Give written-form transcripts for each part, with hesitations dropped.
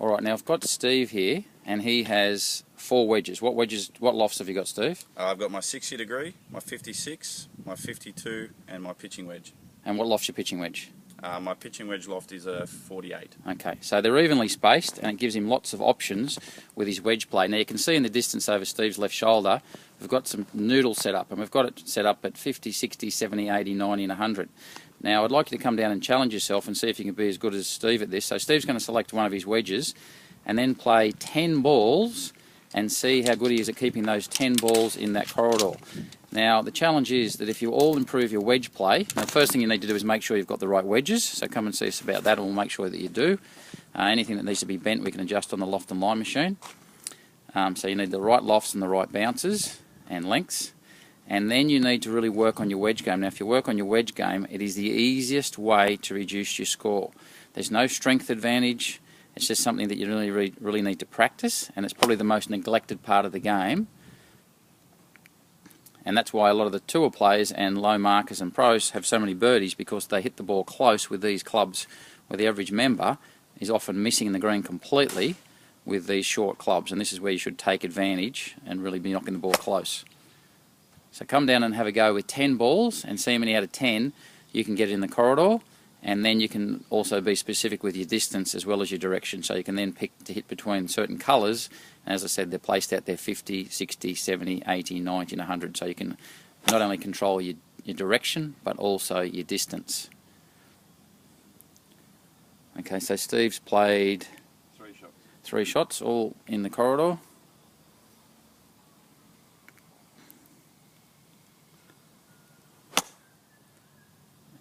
Alright, now I've got Steve here, and he has 4 wedges. What lofts have you got, Steve? I've got my 60 degree, my 56, my 52 and my pitching wedge. And what loft's your pitching wedge? My pitching wedge loft is a 48. Okay, so they're evenly spaced, and it gives him lots of options with his wedge play. Now you can see in the distance over Steve's left shoulder, we've got some noodles set up, and we've got it set up at 50, 60, 70, 80, 90 and 100. Now I'd like you to come down and challenge yourself and see if you can be as good as Steve at this. So Steve's going to select one of his wedges and then play 10 balls and see how good he is at keeping those 10 balls in that corridor. Now the challenge is that if you all improve your wedge play, the first thing you need to do is make sure you've got the right wedges, so come and see us about that and we'll make sure that you do. Anything that needs to be bent we can adjust on the loft and line machine. So you need the right lofts and the right bounces and lengths, and then you need to really work on your wedge game. Now if you work on your wedge game, it is the easiest way to reduce your score. There's no strength advantage, it's just something that you really need to practice, and it's probably the most neglected part of the game. And that's why a lot of the tour players and low markers and pros have so many birdies, because they hit the ball close with these clubs, where the average member is often missing the green completely with these short clubs, and this is where you should take advantage and really be knocking the ball close. So come down and have a go with 10 balls and see how many out of 10 you can get in the corridor, and then you can also be specific with your distance as well as your direction, so you can then pick to hit between certain colours. And as I said, they're placed out there 50, 60, 70, 80, 90 and 100, so you can not only control your direction but also your distance. Okay, so Steve's played 3 shots, all in the corridor.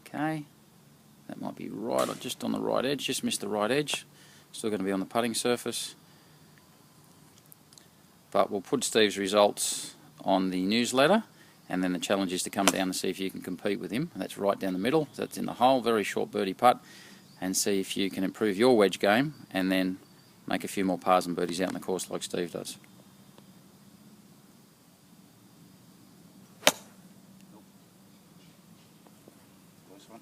Okay, that might be right, just on the right edge, just missed the right edge. Still going to be on the putting surface. But we'll put Steve's results on the newsletter, and then the challenge is to come down and see if you can compete with him. That's right down the middle, that's in the hole, very short birdie putt, and see if you can improve your wedge game and then make a few more pars and birdies out in the course like Steve does. Nice one.